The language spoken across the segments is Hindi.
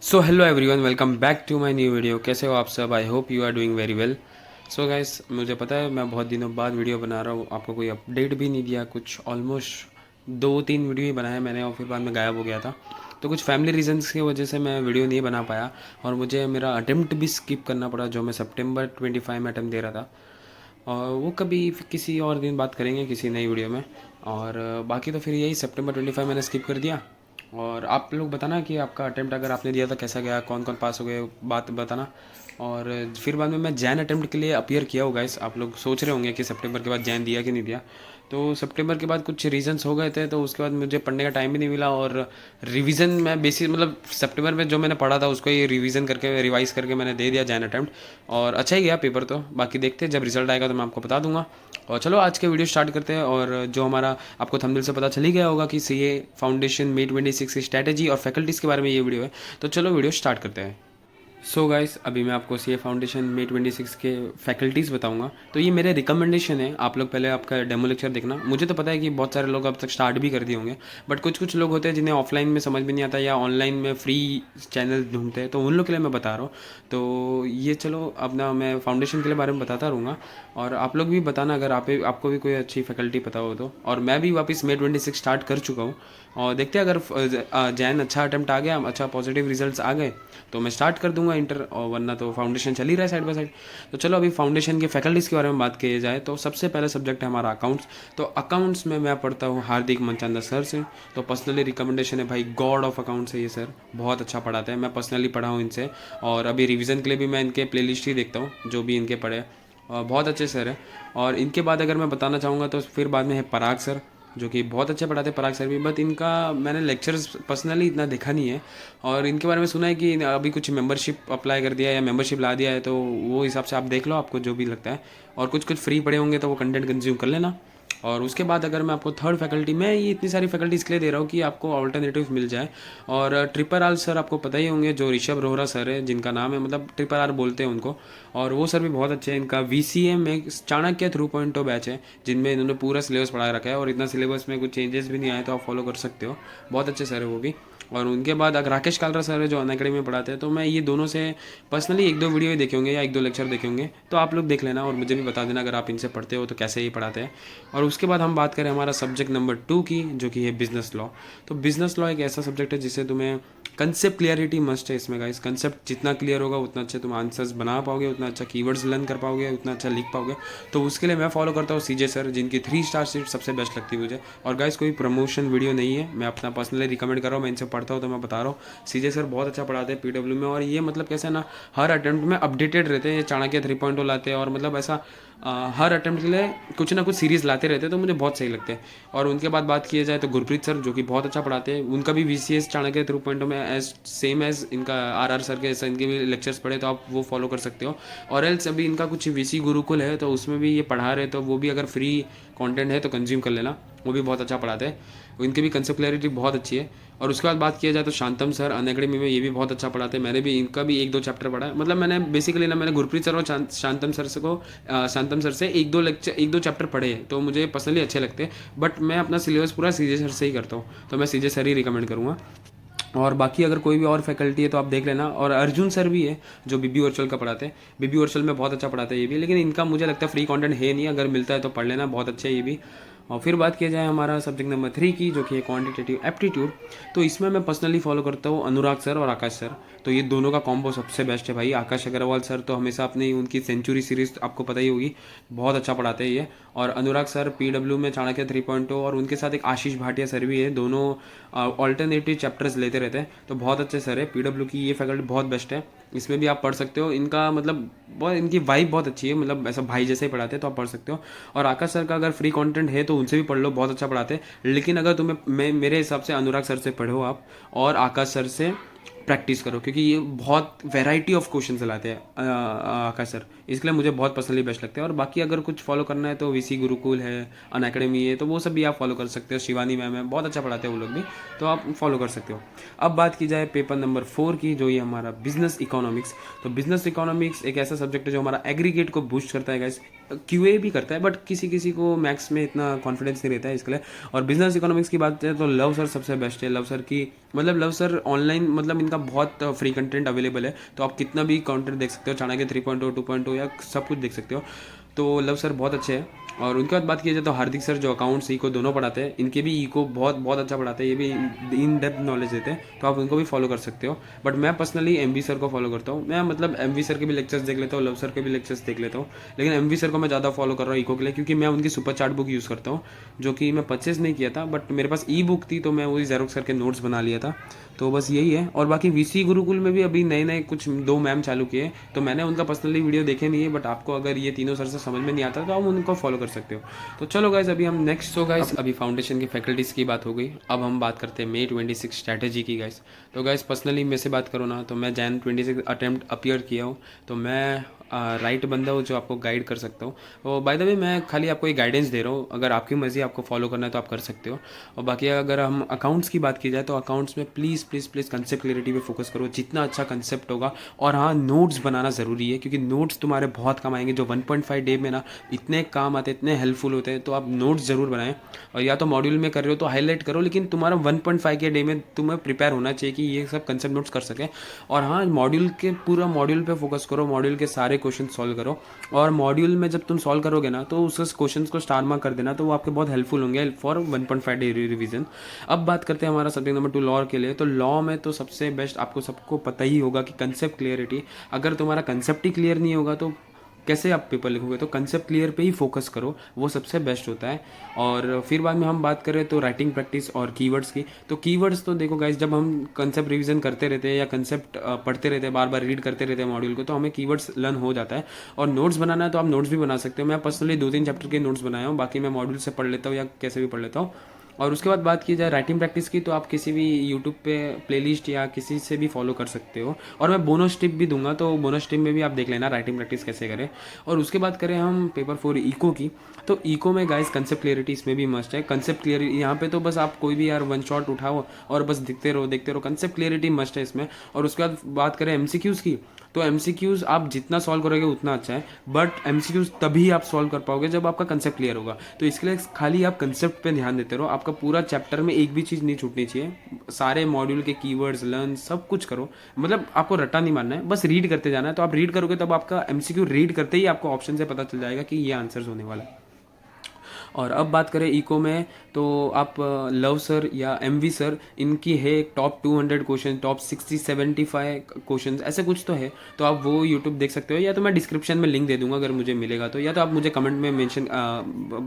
So hello everyone, welcome back to my new video. कैसे हो आप सब? I hope you are doing very well. So guys, मुझे पता है मैं बहुत दिनों बाद वीडियो बना रहा हूँ, आपको कोई अपडेट भी नहीं दिया। कुछ ऑलमोस्ट 2-3 वीडियो ही बनाया मैंने और फिर बाद में गायब हो गया था। तो कुछ फैमिली रीजंस की वजह से मैं वीडियो नहीं बना पाया और मुझे मेरा अटेम्प्ट भी स्किप करना पड़ा, जो मैं सितंबर 25 में अटेम्प्ट दे रहा था। और वो कभी किसी और दिन बात करेंगे किसी नई वीडियो में। और बाकी तो फिर यही सितंबर 25 मैंने स्किप कर दिया। और आप लोग बताना कि आपका अटेम्प्ट अगर आपने दिया था कैसा गया, कौन कौन पास हो गए, बात बताना। और फिर बाद में मैं जैन अटेम्प्ट के लिए अपीयर किया होगा। इस आप लोग सोच रहे होंगे कि सितंबर के बाद जैन दिया कि नहीं दिया। तो सितंबर के बाद कुछ रीजंस हो गए थे, तो उसके बाद मुझे पढ़ने का टाइम भी नहीं मिला। और रिवीजन मैं बेसिक मतलब सितंबर में जो मैंने पढ़ा था उसको ही रिवीजन करके रिवाइज करके मैंने दे दिया जैन अटेम्प्ट। और अच्छा ही गया पेपर। तो बाकी देखते हैं, जब रिजल्ट आएगा तो मैं आपको बता दूंगा। और चलो आज के वीडियो स्टार्ट करते हैं। और जो हमारा आपको थंबनेल से पता चल ही गया होगा कि सीए फाउंडेशन मे 26 की स्ट्रैटेजी और फैकल्टीज़ के बारे में ये वीडियो है। तो चलो वीडियो स्टार्ट करते हैं। सो गाइस, अभी मैं आपको सी ए फाउंडेशन मे 26 के फैकल्टीज़ बताऊंगा। तो ये मेरे रिकमेंडेशन है, आप लोग पहले आपका डेमो लेक्चर देखना। मुझे तो पता है कि बहुत सारे लोग अब तक स्टार्ट भी कर दिए होंगे, बट कुछ कुछ लोग होते हैं जिन्हें ऑफलाइन में समझ में नहीं आता या ऑनलाइन में फ्री चैनल ढूंढते हैं, तो उन लोग के लिए मैं बता रहा हूँ। तो ये चलो अपना मैं फाउंडेशन के लिए बारे में बताता रहूँगा। और आप लोग भी बताना अगर आपको भी कोई अच्छी फैकल्टी पता हो तो। और मैं भी वापस मे 26 स्टार्ट कर चुका हूँ और देखते हैं अगर जैन अच्छा अटैम्प्ट आ गया, अच्छा पॉजिटिव रिजल्ट्स आ गए तो मैं स्टार्ट कर दूंगा इंटर, और वरना तो फाउंडेशन चल ही रहा है साइड बाय साइड। तो चलो अभी फाउंडेशन के फैकल्टीज़ के बारे में बात की जाए तो सबसे पहला सब्जेक्ट है हमारा अकाउंट्स। तो अकाउंट्स में मैं पढ़ता हूँ हार्दिक मनचंदा सर से। तो पर्सनली रिकमेंडेशन है भाई, गॉड ऑफ अकाउंट्स है ये सर, बहुत अच्छा पढ़ाते हैं। मैं पर्सनली पढ़ा हूँ इनसे और अभी रिवीजन के लिए भी मैं इनके प्लेलिस्ट ही देखता हूँ जो भी इनके पढ़े। और बहुत अच्छे सर है। और इनके बाद अगर मैं बताना चाहूँगा तो फिर बाद में है पराग सर, जो कि बहुत अच्छे पढ़ाते हैं पराग सर भी। बट इनका मैंने लेक्चर्स पर्सनली इतना देखा नहीं है। और इनके बारे में सुना है कि अभी कुछ मेंबरशिप अप्लाई कर दिया है या मेंबरशिप ला दिया है, तो वो हिसाब से आप देख लो आपको जो भी लगता है। और कुछ कुछ फ्री पड़े होंगे तो वो कंटेंट कंज्यूम कर लेना। और उसके बाद अगर मैं आपको थर्ड फैकल्टी, मैं ये इतनी सारी फैकल्टी इसके लिए दे रहा हूँ कि आपको ऑल्टरनेटिव मिल जाए। और ट्रिपल आर सर आपको पता ही होंगे, जो ऋषभ रोहरा सर है जिनका नाम है, मतलब ट्रिपल आर बोलते हैं उनको। और वो सर भी बहुत अच्छे हैं। इनका वीसीए में चाणक्य 3.0 बैच है जिनमें इन्होंने पूरा सिलेबस पढ़ा रखा है और इतना सिलेबस में कुछ चेंजेस भी नहीं आए तो आप फॉलो कर सकते हो। बहुत अच्छे सर है वो भी। और उनके बाद अगर राकेश कालरा सर है जो अनअकैडमी में पढ़ाते हैं, तो मैं ये दोनों से पर्सनली एक दो वीडियो ही देखे होंगे या एक दो लेक्चर देखे होंगे, तो आप लोग देख लेना और मुझे भी बता देना अगर आप इनसे पढ़ते हो तो कैसे ये पढ़ाते हैं। और उसके बाद हम बात करें हमारा सब्जेक्ट नंबर 2 की, जो कि है बिजनेस लॉ। तो बिजनेस लॉ एक ऐसा सब्जेक्ट है जिससे तुम्हें कंसेप्ट क्लियरिटी मस्ट है इसमें गाइस। कंसेप्ट जितना क्लियर होगा उतना अच्छे तुम आंसर्स बना पाओगे, उतना अच्छा कीवर्ड्स लर्न कर पाओगे, उतना अच्छा लिख पाओगे। तो उसके लिए मैं फॉलो करता हूँ सीजे सर, जिनकी 3 स्टार सीट सबसे बेस्ट लगती है मुझे। और गाइस कोई प्रमोशन वीडियो नहीं है, मैं अपना पर्सनली रिकमेंड कर रहा हूँ, मैं इनसे पढ़ता हूँ तो मैं बता रहा हूँ। सीजे सर बहुत अच्छा पढ़ाते हैं पीडब्ल्यू में। और ये मतलब कैसे ना, हर अटेम्प्ट में अपडेटेड रहते हैं। ये चाणक्य 3.0 लाते हैं और मतलब ऐसा हर अटेम्प्ट के लिए कुछ ना कुछ सीरीज़ लाते रहते हैं, तो मुझे बहुत सही लगते हैं। और उनके बाद बात किया जाए तो गुरप्रीत सर, जो कि बहुत अच्छा पढ़ाते हैं। उनका भी वीसीएस चाणक्य 3.0 में एज सेम एज इनका आरआर सर के, ऐसा इनके भी लेक्चर्स पढ़े तो आप वो फॉलो कर सकते हो। और एल्स अभी इनका कुछ वीसी गुरुकुल है तो उसमें भी ये पढ़ा रहे, तो वो भी अगर फ्री कंटेंट है तो कंज्यूम कर लेना, वो भी बहुत अच्छा पढ़ाते हैं। इनकी भी कंसेप्ट क्लैरिटी बहुत अच्छी है। और उसके बाद बात किया जाए तो शांतम सर अनअकैडमी में, ये भी बहुत अच्छा पढ़ाते हैं। मैंने भी इनका भी एक दो चैप्टर पढ़ा है। मतलब मैंने बेसिकली ना, मैंने गुरप्रीत सर और शांतम सर से एक दो चैप्टर पढ़े हैं, तो मुझे पर्सनली अच्छे लगते हैं। बट मैं अपना सिलेबस पूरा सीजे सर से ही करता हूँ, तो मैं सीजे सर ही रिकमेंड करूँगा। और बाकी अगर कोई भी और फैकल्टी है तो आप देख लेना। और अर्जुन सर भी है जो बीबी वर्चुअल का पढ़ाते हैं। बीबी वर्चुअल में बहुत अच्छा पढ़ाते हैं ये भी, लेकिन इनका मुझे लगता है फ्री कंटेंट है नहीं, अगर मिलता है तो पढ़ लेना, बहुत अच्छे है ये भी। और फिर बात किया जाए हमारा सब्जेक्ट नंबर 3 की, जो कि है क्वांटिटेटिव एप्टीट्यूड। तो इसमें मैं पर्सनली फॉलो करता हूँ अनुराग सर और आकाश सर। तो ये दोनों का कॉम्बो सबसे बेस्ट है भाई। आकाश अग्रवाल सर तो हमेशा अपनी उनकी सेंचुरी सीरीज आपको पता ही होगी, बहुत अच्छा पढ़ाते हैं ये। और अनुराग सर पीडब्ल्यू में चाणक्य 3.0, और उनके साथ एक आशीष भाटिया सर भी है, दोनों ऑल्टरनेटिव चैप्टर्स लेते रहते हैं। तो बहुत अच्छे सर है पीडब्ल्यू की, ये फैकल्टी बहुत बेस्ट है। इसमें भी आप पढ़ सकते हो। इनका मतलब बहुत, इनकी वाइब बहुत अच्छी है, मतलब ऐसा भाई जैसे ही पढ़ाते हैं, तो आप पढ़ सकते हो। और आकाश सर का अगर फ्री कंटेंट है तो उनसे भी पढ़ लो, बहुत अच्छा पढ़ाते हैं। लेकिन अगर तुम्हें, मैं मेरे हिसाब से अनुराग सर से पढ़ो आप, और आकाश सर से प्रैक्टिस करो, क्योंकि ये बहुत वैरायटी ऑफ क्वेश्चन लाते हैं आकाश सर, इसलिए मुझे बहुत पर्सनली बेस्ट लगते हैं। और बाकी अगर कुछ फॉलो करना है तो वीसी गुरुकुल है, अनअकैडमी है, तो वो सब भी आप फॉलो कर सकते हो। शिवानी मैम है, बहुत अच्छा पढ़ाते हैं वो लोग भी, तो आप फॉलो कर सकते हो। अब बात की जाए पेपर नंबर 4 की, जो ये हमारा बिजनेस इकोनॉमिक्स। तो बिजनेस इकोनॉमिक्स एक ऐसा सब्जेक्ट है जो हमारा एग्रीगेट को बूस्ट करता है गाइस, क्यूए भी करता है, बट किसी किसी को मैथ्स में इतना कॉन्फिडेंस नहीं रहता है इसके लिए। और बिजनेस इकोनॉमिक्स की बात करें तो लव सर सबसे बेस्ट है। लव सर की मतलब लव सर ऑनलाइन, मतलब इनका बहुत फ्री कंटेंट अवेलेबल है, तो आप कितना भी कंटेंट देख सकते हो, चाणक्य 3.0 2.0 या सब कुछ देख सकते हो। तो लव सर बहुत अच्छे हैं। और उनके बाद बात की जाए तो हार्दिक सर जो अकाउंट्स इको दोनों पढ़ाते हैं, इनके भी इको बहुत बहुत अच्छा पढ़ाते हैं, ये भी इन डेप्थ नॉलेज देते हैं, तो आप उनको भी फॉलो कर सकते हो। बट मैं पर्सनली एमवी सर को फॉलो करता हूँ। मैं मतलब एमवी सर के भी लेक्चर्स देख लेता हूँ, लव सर के भी लेक्चर्स देख लेता हूँ, लेकिन एमवी सर को मैं ज़्यादा फॉलो कर रहा हूँ इको के लिए, क्योंकि मैं उनकी सुपर चार्ट बुक यूज़ करता हूँ, जो कि मैं परचेज नहीं किया था, बट मेरे पास ई बुक थी, तो मैं वही जेरोक्स करके नोट्स बना लिया था। तो बस यही है। और बाकी वीसी गुरुकुल में भी अभी नए नए कुछ 2 मैम चालू किए, तो मैंने उनका पर्सनली वीडियो देखे नहीं है, बट आपको अगर ये तीनों सर से समझ में नहीं आता तो आप उनको फॉलो कर सकते हो। तो चलो गाइज अभी हम नेक्स्ट, तो गाइज अभी फाउंडेशन की फैकल्टीज़ की बात हो गई, अब हम बात करते हैं May 26 स्ट्रैटेजी की गाइज। तो गाइज पर्सनली मेरे से बात करो ना, तो मैं Jan 26 अटैम्प्ट अपीयर किया हूँ, तो मैं राइट बंदा हूँ जो आपको गाइड कर सकता हूँ। और बाय द वे मैं खाली आपको एक गाइडेंस दे रहा हूँ, अगर आपकी मर्ज़ी आपको फॉलो करना है तो आप कर सकते हो। और बाकी अगर हम अकाउंट्स की बात की जाए तो अकाउंट्स में please please please concept clarity पे फोकस करो, जितना अच्छा कंसेप्ट होगा। और हाँ, नोट्स बनाना ज़रूरी है, क्योंकि नोट्स तुम्हारे बहुत काम आएंगे, जो 1.5 डे में ना इतने काम आते हैं, इतने हेल्पफुल होते हैं, तो आप नोट्स ज़रूर बनाएं। और या तो मॉड्यूल में कर रहे हो तो हाईलाइट करो, लेकिन तुम्हारा 1.5 के डे में तुम्हें प्रिपेयर होना चाहिए कि ये सब कंसेप्ट नोट्स कर सकें। और हाँ, मॉड्यूल के पूरा मॉड्यूल पे फोकस करो, मॉड्यूल के सारे क्वेश्चन सॉल्व करो। और मॉड्यूल में जब तुम सॉल्व करोगे ना, तो उस क्वेश्चन को स्टार मार्क कर देना, तो वो आपके बहुत हेल्पफुल होंगे फॉर 1.5 डे रिवीजन। अब बात करते हैं हमारा सब्जेक्ट नंबर 2 लॉ के लिए। तो लॉ में तो सबसे बेस्ट आपको सबको पता ही होगा कि कंसेप्ट क्लियरिटी। अगर तुम्हारा कंसेप्ट ही क्लियर नहीं होगा तो कैसे आप पेपर लिखोगे, तो कंसेप्ट क्लियर पे ही फोकस करो, वो सबसे बेस्ट होता है। और फिर बाद में हम बात करें तो राइटिंग प्रैक्टिस और कीवर्ड्स की। तो कीवर्ड्स तो देखो गाइस, जब हम कंसेप्ट रिवीजन करते रहते हैं या कंसेप्ट पढ़ते रहते हैं, बार बार रीड करते रहते हैं मॉड्यूल को, तो हमें कीवर्ड्स लर्न हो जाता है। और नोट्स बनाना है तो आप नोट्स भी बना सकते हो। मैं पर्सनली 2-3 चैप्टर के नोट्स बनाया हूँ, बाकी मैं मॉड्यूल से पढ़ लेता हूँ या कैसे भी पढ़ लेता हूँ। और उसके बाद बात की जाए राइटिंग प्रैक्टिस की, तो आप किसी भी यूट्यूब पे प्लेलिस्ट या किसी से भी फॉलो कर सकते हो। और मैं बोनस टिप भी दूंगा, तो बोनस टिप में भी आप देख लेना राइटिंग प्रैक्टिस कैसे करें। और उसके बाद करें हम पेपर 4 इको की। तो इको में गाइस कंसेप्ट क्लियरिटी इसमें भी मस्ट है। कंसेप्ट क्लियरिटी यहाँ पे तो बस आप कोई भी यार वन शॉट उठाओ और बस देखते रहो देखते रहो, कंसेप्ट क्लियरिटी मस्ट है इसमें। और उसके बाद बात करें एमसीक्यूज़ की, तो एमसीक्यूज़ आप जितना सॉल्व करोगे उतना अच्छा है, बट एमसीक्यूज़ तभी आप सॉल्व कर पाओगे जब आपका कंसेप्ट क्लियर होगा। तो इसके लिए खाली आप कंसेप्ट पे ध्यान देते रहो, आपका पूरा चैप्टर में एक भी चीज़ नहीं छूटनी चाहिए। सारे मॉड्यूल के कीवर्ड्स लर्न सब कुछ करो, मतलब आपको रट्टा नहीं मारना है, बस रीड करते जाना है। तो आप रीड करोगे तब आपका एमसीक्यू रीड करते ही आपको ऑप्शन से पता चल जाएगा कि ये आंसर्स होने वाला है। और अब बात करें इको में, तो आप लव सर या एमवी सर, इनकी है टॉप 200 क्वेश्चन, टॉप 60-75 क्वेश्चन ऐसे कुछ तो है, तो आप वो यूट्यूब देख सकते हो, या तो मैं डिस्क्रिप्शन में लिंक दे दूंगा अगर मुझे मिलेगा तो, या तो आप मुझे कमेंट में मेंशन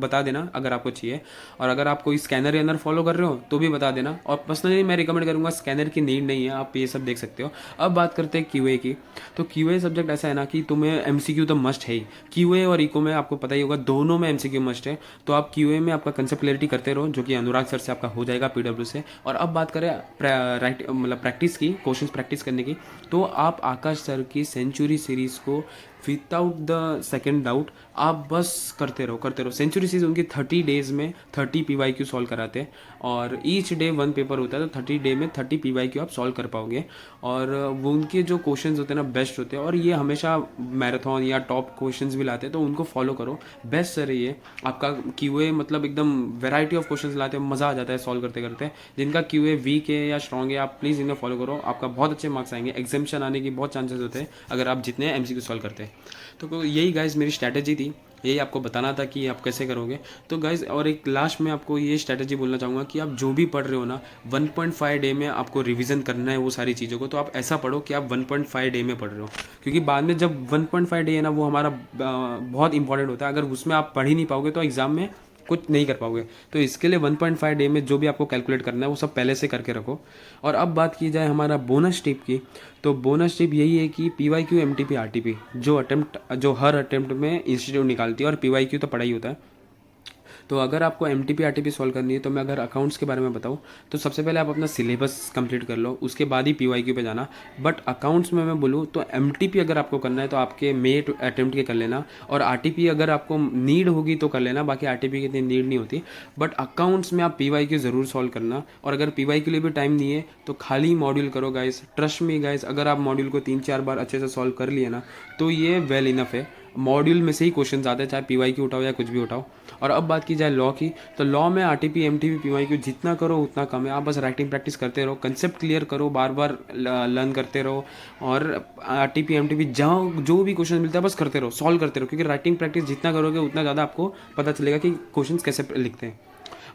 बता देना अगर आपको चाहिए। और अगर आप कोई स्कैनर या फॉलो कर रहे हो तो भी बता देना। और पर्सनली मैं रिकमेंड करूँगा, स्कैनर की नीड नहीं है, आप ये सब देख सकते हो। अब बात करते हैं क्यूए की। तो क्यूए सब्जेक्ट ऐसा है ना कि तुम्हें एमसीक्यू तो मस्ट है ही। क्यूए और इको में आपको पता ही होगा, दोनों में एमसीक्यू मस्ट है। तो आप क्यूए में आपका कंसेप्ट क्लियरिटी करते रहो, जो कि अनुराग सर से आपका हो जाएगा पीडब्ल्यू से। और अब बात करें प्रैक्टिस की, क्वेश्चंस प्रैक्टिस करने की, तो आप आकाश सर की सेंचुरी सीरीज को विदाउट द सेकेंड डाउट आप बस करते रहो। सेंचुरी सीरीज उनकी 30 डेज़ में 30 PYQ सॉल्व कराते हैं, और ईच डे 1 पेपर होता है, तो 30 डे में 30 PYQ आप सॉल्व कर पाओगे। और वो उनके जो क्वेश्चंस होते हैं ना बेस्ट होते हैं, और ये हमेशा मैराथन या टॉप क्वेश्चंस भी लाते हैं, तो उनको फॉलो करो। बेस्ट सर ये आपका क्यूए, मतलब एकदम वेराइटी ऑफ क्वेश्चंस लाते हैं, मज़ा आ जाता है सॉल्व करते करते। जिनका क्यूए वीक है या स्ट्रॉन्ग है, आप प्लीज़ इन्हें फॉलो करो, आपका बहुत अच्छे मार्क्स आएंगे। एग्जामिशन आने की बहुत चांसेस होते हैं अगर आप जितने एमसीक्यू सॉल्व करते हैं। तो यही गाइज मेरी स्ट्रैटेजी थी, यही आपको बताना था कि आप कैसे करोगे। तो गाइज और एक लास्ट में आपको ये स्ट्रैटेजी बोलना चाहूँगा कि आप जो भी पढ़ रहे हो ना, 1.5 डे में आपको रिवीजन करना है वो सारी चीज़ों को। तो आप ऐसा पढ़ो कि आप 1.5 डे में पढ़ रहे हो, क्योंकि बाद में जब 1.5 डे है ना, वो हमारा बहुत इंपॉर्टेंट होता है। अगर उसमें आप पढ़ ही नहीं पाओगे तो एग्ज़ाम में कुछ नहीं कर पाओगे। तो इसके लिए 1.5 डे में जो भी आपको कैलकुलेट करना है वो सब पहले से करके रखो। और अब बात की जाए हमारा बोनस टिप की, तो बोनस टिप यही है कि PYQ MTP RTP जो हर अटेम्प्ट में इंस्टीट्यूट निकालती है, और PYQ तो पढ़ाई होता है। तो अगर आपको MTP RTP सॉल्व करनी है, तो मैं अगर अकाउंट्स के बारे में बताऊँ तो सबसे पहले आप अपना सिलेबस कंप्लीट कर लो, उसके बाद ही PYQ पे जाना। बट अकाउंट्स में मैं बोलूँ तो MTP अगर आपको करना है तो आपके मे अटेम्प्ट के कर लेना, और RTP अगर आपको नीड होगी तो कर लेना, बाकी RTP की इतनी नीड नहीं होती। बट अकाउंट्स में आप PYQ ज़रूर सॉल्व करना। और अगर PYQ के लिए भी टाइम नहीं है तो खाली मॉड्यूल करो गाइस, ट्रस्ट मी गाइस, अगर आप मॉड्यूल को 3-4 बार अच्छे से सॉल्व कर लिए ना, तो ये वेल इनफ है। मॉड्यूल में से ही क्वेश्चन आते हैं, चाहे PYQ उठाओ या कुछ भी उठाओ। और अब बात की जाए लॉ की, तो लॉ में RTP MTP PYQ जितना करो उतना कम है। आप बस राइटिंग प्रैक्टिस करते रहो, कंसेप्ट क्लियर करो, बार बार लर्न करते रहो, और RTP MTP जहाँ जो भी क्वेश्चन मिलता है बस करते रहो, सॉल्व करते रहो, क्योंकि राइटिंग प्रैक्टिस जितना करोगे उतना ज़्यादा आपको पता चलेगा कि क्वेश्चन कैसे लिखते हैं।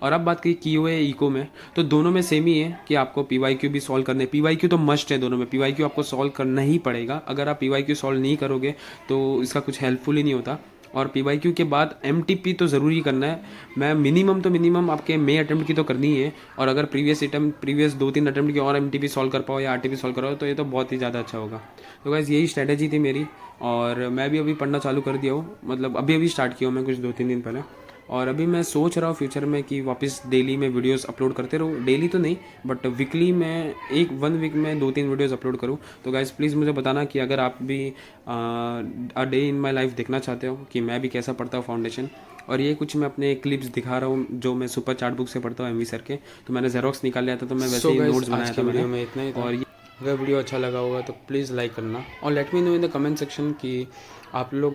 और अब बात की QA इको में, तो दोनों में सेम ही है कि आपको PYQ भी सॉल्व करने, PYQ तो मस्ट है दोनों में, PYQ आपको सॉल्व करना ही पड़ेगा। अगर आप PYQ सॉल्व नहीं करोगे तो इसका कुछ हेल्पफुल ही नहीं होता। और PYQ के बाद MTP तो ज़रूरी करना है। मैं मिनिमम आपके मे अटेम्प्ट की तो करनी ही है, और अगर प्रीवियस 2-3 अटेम्प्ट की और MTP सॉल्व कर पाओ या RTP सॉल्व करो तो ये तो बहुत ही ज़्यादा अच्छा होगा। तो गाइस यही स्ट्रैटेजी थी मेरी, और मैं भी अभी पढ़ना चालू कर दिया हूँ, मतलब अभी स्टार्ट किया हूँ मैं कुछ 2-3 दिन पहले। और अभी मैं सोच रहा हूँ फ्यूचर में कि वापस डेली में वीडियोस अपलोड करते रहूँ, डेली तो नहीं बट वीकली में 1 वीक में 2-3 वीडियोस अपलोड करूँ। तो गाइस प्लीज़ मुझे बताना कि अगर आप भी a day in my life देखना चाहते हो कि मैं भी कैसा पढ़ता हूँ फाउंडेशन। और ये कुछ मैं अपने क्लिप्स दिखा रहा हूँ जो मैं सुपर चार्ट बुक से पढ़ता हूँ, MV सर के। तो मैंने जेरोक्स निकाल लिया था, तो मैं वैसे ही नोट्स बनाया था वीडियो में इतना ही था। और अगर वीडियो अच्छा लगा होगा तो प्लीज़ लाइक करना, और let me know in the comment section कि आप लोग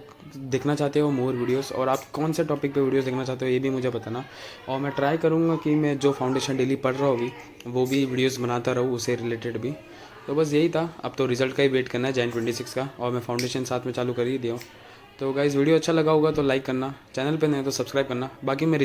देखना चाहते हो मोर वीडियोस, और आप कौन से टॉपिक पे वीडियोस देखना चाहते हो ये भी मुझे बताना। और मैं ट्राई करूँगा कि मैं जो फाउंडेशन डेली पढ़ रहा हूँ अभी वो भी वीडियोस बनाता रहूँ उससे रिलेटेड भी। तो बस यही था, अब तो रिजल्ट का ही वेट करना है Jan 26 का, और मैं फाउंडेशन साथ में चालू कर ही दिया हूँ। तो गाइज़ वीडियो अच्छा लगा होगा तो लाइक करना, चैनल पे नहीं तो सब्सक्राइब करना। बाकी मैं